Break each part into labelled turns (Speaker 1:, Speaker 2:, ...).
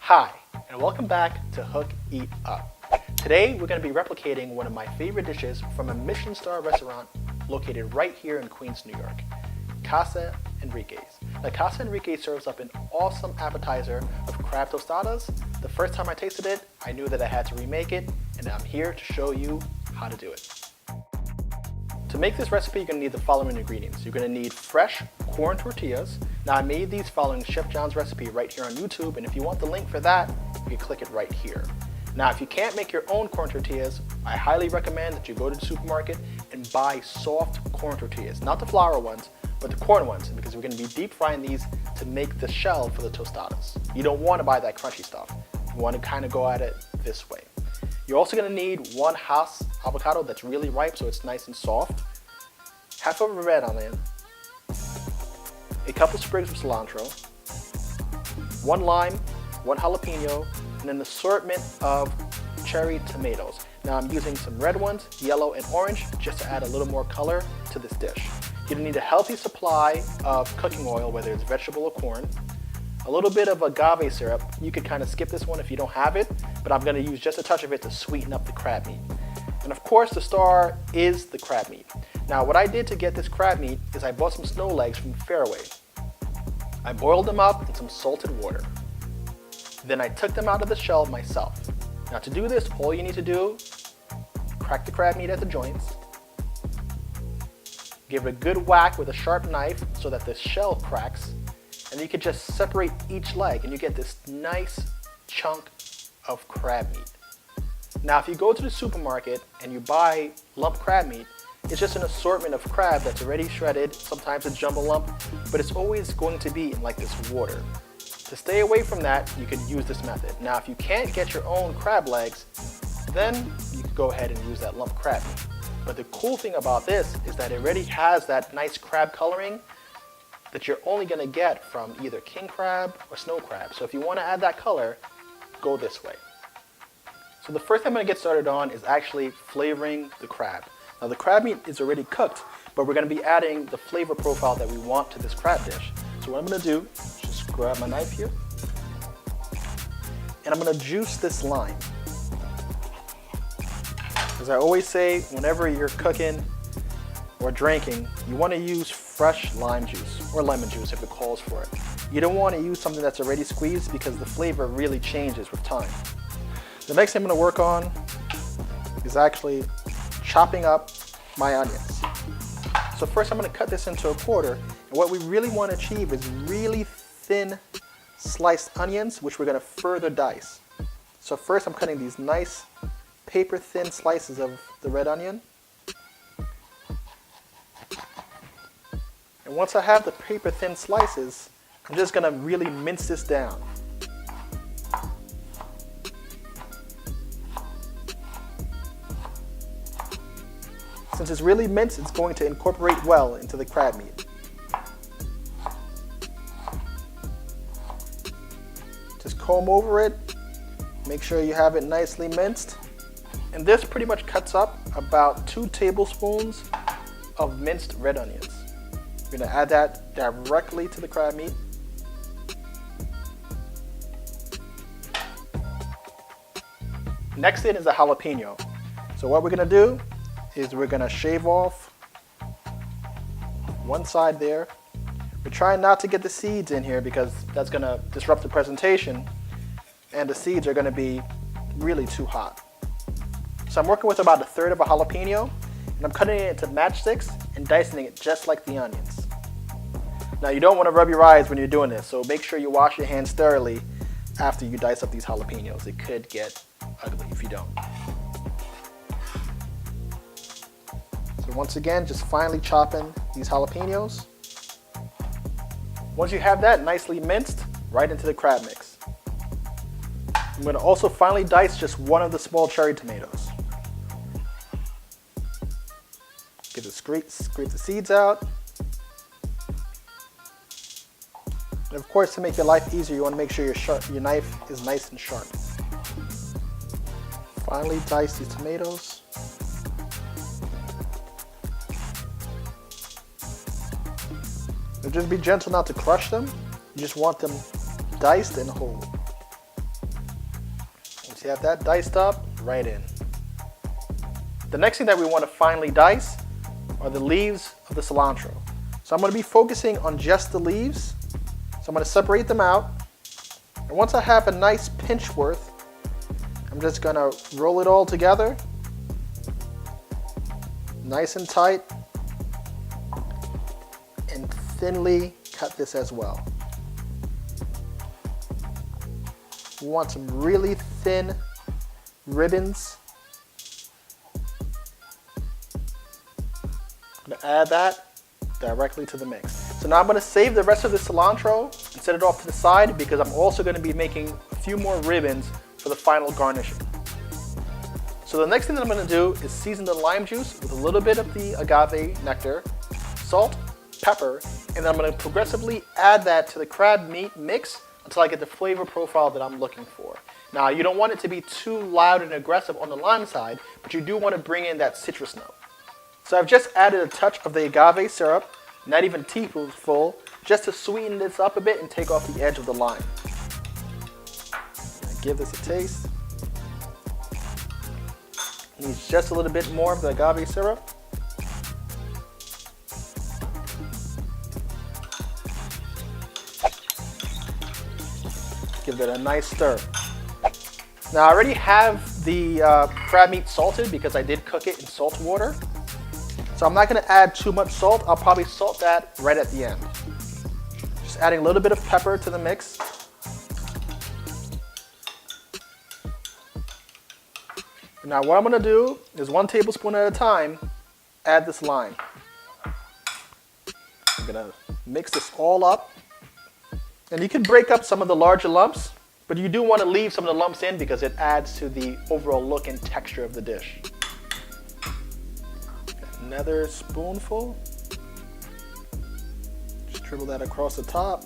Speaker 1: Hi, and welcome back to Hook Eat Up. Today we're going to be replicating one of my favorite dishes from a Michelin Star restaurant located right here in Queens, New York, Casa Enrique's. Now, Casa Enrique serves up an awesome appetizer of crab tostadas. The first time I tasted it, I knew that I had to remake it, and I'm here to show you how to do it. To make this recipe, you're going to need the following ingredients. You're going to need fresh corn tortillas. Now, I made these following Chef John's recipe right here on YouTube, and if you want the link for that, you can click it right here. Now, if you can't make your own corn tortillas, I highly recommend that you go to the supermarket and buy soft corn tortillas. Not the flour ones, but the corn ones, because we're going to be deep frying these to make the shell for the tostadas. You don't want to buy that crunchy stuff. You want to kind of go at it this way. You're also going to need one Hass avocado that's really ripe so it's nice and soft, half of a red onion, a couple sprigs of cilantro, one lime, one jalapeno, and an assortment of cherry tomatoes. Now I'm using some red ones, yellow, and orange just to add a little more color to this dish. You're going to need a healthy supply of cooking oil, whether it's vegetable or corn, a little bit of agave syrup. You could kind of skip this one if you don't have it, but I'm going to use just a touch of it to sweeten up the crab meat. And of course, the star is the crab meat. Now, what I did to get this crab meat is I bought some snow legs from Fairway. I boiled them up in some salted water. Then I took them out of the shell myself. Now, to do this, all you need to do, crack the crab meat at the joints, give it a good whack with a sharp knife so that the shell cracks, and you can just separate each leg and you get this nice chunk of crab meat. Now, if you go to the supermarket and you buy lump crab meat, it's just an assortment of crab that's already shredded, sometimes a jumbo lump, but it's always going to be in like this water. To stay away from that, you could use this method. Now, if you can't get your own crab legs, then you could go ahead and use that lump crab meat. But the cool thing about this is that it already has that nice crab coloring that you're only going to get from either king crab or snow crab. So if you want to add that color, go this way. So the first thing I'm going to get started on is actually flavoring the crab. Now, the crab meat is already cooked, but we're going to be adding the flavor profile that we want to this crab dish. So what I'm going to do is just grab my knife here, and I'm going to juice this lime. As I always say, whenever you're cooking or drinking, you want to use fresh lime juice or lemon juice if it calls for it. You don't want to use something that's already squeezed because the flavor really changes with time. The next thing I'm going to work on is actually chopping up my onions. So first I'm going to cut this into a quarter, and what we really want to achieve is really thin sliced onions, which we're going to further dice. So first I'm cutting these nice paper thin slices of the red onion. And once I have the paper thin slices, I'm just going to really mince this down. Since it's really minced, it's going to incorporate well into the crab meat. Just comb over it, make sure you have it nicely minced. And this pretty much cuts up about 2 tablespoons of minced red onions. We're going to add that directly to the crab meat. Next in is the jalapeno. So what we're going to do is we're going to shave off one side there. We're trying not to get the seeds in here because that's going to disrupt the presentation, and the seeds are going to be really too hot. So I'm working with about 1/3 of a jalapeno, and I'm cutting it into matchsticks and dicing it just like the onions. Now, you don't want to rub your eyes when you're doing this, so make sure you wash your hands thoroughly after you dice up these jalapenos. It could get ugly if you don't. So once again, just finely chopping these jalapenos. Once you have that nicely minced, right into the crab mix. I'm going to also finely dice just one of the small cherry tomatoes. Get the scrape the seeds out. And of course, to make your life easier, you want to make sure your knife is nice and sharp. Finely dice these tomatoes. And just be gentle not to crush them. You just want them diced and whole. Once you have that diced up, right in. The next thing that we want to finely dice are the leaves of the cilantro. So I'm going to be focusing on just the leaves. So I'm going to separate them out. And once I have a nice pinch worth, I'm just going to roll it all together. Nice and tight. And thinly cut this as well. We want some really thin ribbons. I'm going to add that directly to the mix. So now I'm going to save the rest of the cilantro and set it off to the side because I'm also going to be making a few more ribbons for the final garnishing. So the next thing that I'm going to do is season the lime juice with a little bit of the agave nectar, salt, pepper, and then I'm going to progressively add that to the crab meat mix until I get the flavor profile that I'm looking for. Now you don't want it to be too loud and aggressive on the lime side, but you do want to bring in that citrus note. So I've just added a touch of the agave syrup, not even a teaspoonful, just to sweeten this up a bit and take off the edge of the lime. Give this a taste. Needs just a little bit more of the agave syrup. Give it a nice stir. Now I already have the crab meat salted because I did cook it in salt water. So I'm not going to add too much salt. I'll probably salt that right at the end. Just adding a little bit of pepper to the mix. Now what I'm going to do is 1 tablespoon at a time, add this lime. I'm going to mix this all up. And you can break up some of the larger lumps, but you do want to leave some of the lumps in because it adds to the overall look and texture of the dish. Another spoonful. Just dribble that across the top.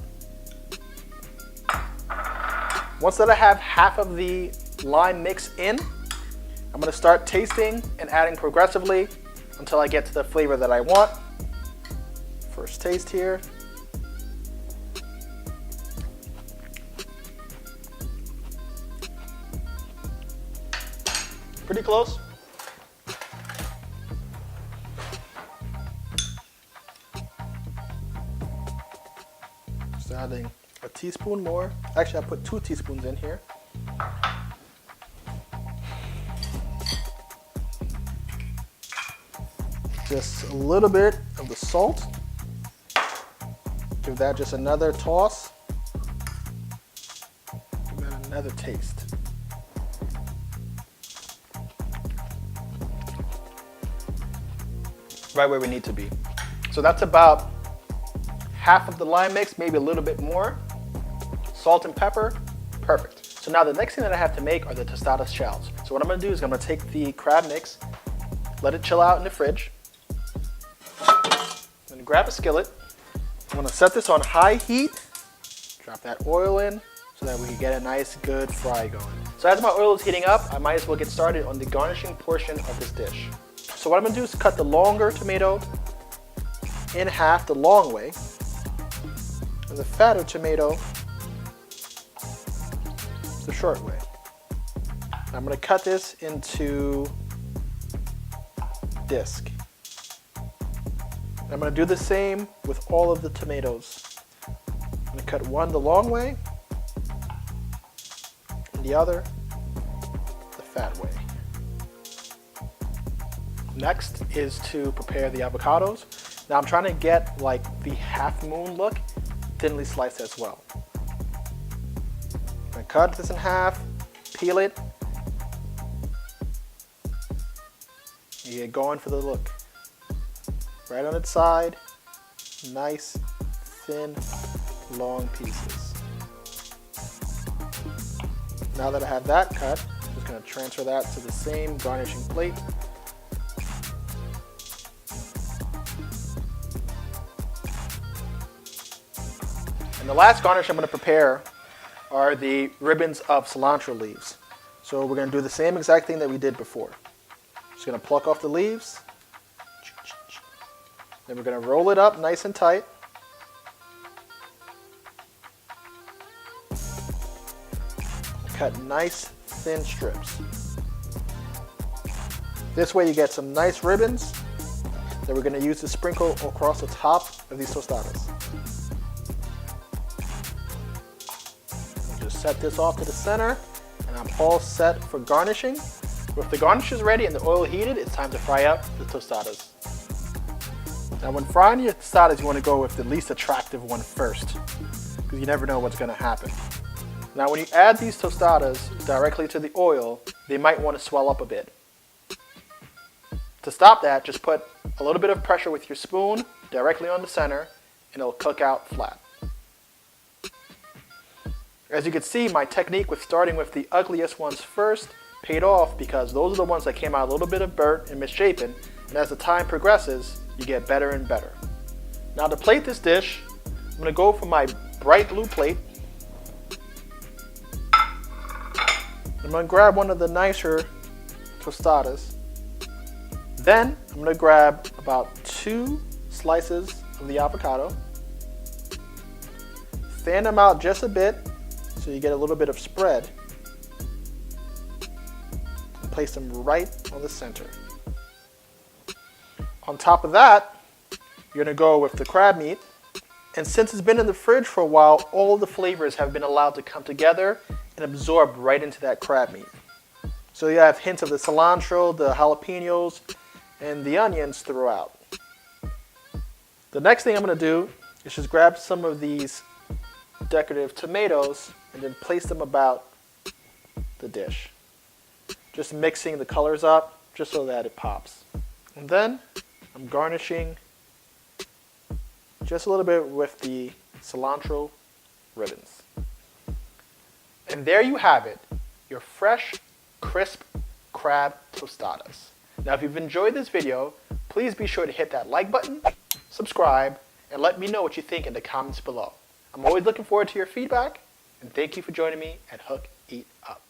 Speaker 1: Once that I have half of the lime mix in, I'm going to start tasting and adding progressively until I get to the flavor that I want. First taste here. Pretty close. Just adding a teaspoon more. Actually, I put 2 teaspoons in here. Just a little bit of the salt. Give that just another toss. Give that another taste. Right where we need to be. So that's about half of the lime mix, maybe a little bit more. Salt and pepper, perfect. So now the next thing that I have to make are the tostadas shells. So what I'm gonna do is I'm gonna take the crab mix, let it chill out in the fridge. Then grab a skillet. I'm gonna set this on high heat, drop that oil in so that we can get a nice good fry going. So as my oil is heating up, I might as well get started on the garnishing portion of this dish. So what I'm going to do is cut the longer tomato in half the long way, and the fatter tomato the short way. I'm going to cut this into disc. I'm going to do the same with all of the tomatoes. I'm going to cut one the long way, and the other the fat way. Next is to prepare the avocados. Now I'm trying to get like the half moon look, thinly sliced as well. I'm gonna cut this in half, peel it. You get going for the look. Right on its side, nice, thin, long pieces. Now that I have that cut, I'm just gonna transfer that to the same garnishing plate. And the last garnish I'm going to prepare are the ribbons of cilantro leaves. So we're going to do the same exact thing that we did before. Just going to pluck off the leaves. Then we're going to roll it up nice and tight. Cut nice thin strips. This way you get some nice ribbons that we're going to use to sprinkle across the top of these tostadas. Just set this off to the center, and I'm all set for garnishing. With the garnishes ready and the oil heated, it's time to fry up the tostadas. Now when frying your tostadas, you want to go with the least attractive one first, because you never know what's going to happen. Now when you add these tostadas directly to the oil, they might want to swell up a bit. To stop that, just put a little bit of pressure with your spoon directly on the center, and it'll cook out flat. As you can see, my technique with starting with the ugliest ones first paid off, because those are the ones that came out a little bit of burnt and misshapen, and as the time progresses, you get better and better. Now to plate this dish, I'm going to go for my bright blue plate. I'm going to grab one of the nicer tostadas. Then I'm going to grab about 2 slices of the avocado. Fan them out just a bit so you get a little bit of spread. Place them right on the center. On top of that, you're going to go with the crab meat. And since it's been in the fridge for a while, all the flavors have been allowed to come together and absorb right into that crab meat. So you have hints of the cilantro, the jalapenos, and the onions throughout. The next thing I'm going to do is just grab some of these decorative tomatoes and then place them about the dish. Just mixing the colors up just so that it pops. And then I'm garnishing just a little bit with the cilantro ribbons. And there you have it, your fresh, crisp crab tostadas. Now if you've enjoyed this video, please be sure to hit that like button, subscribe, and let me know what you think in the comments below. I'm always looking forward to your feedback, and thank you for joining me at Hook Eat Up.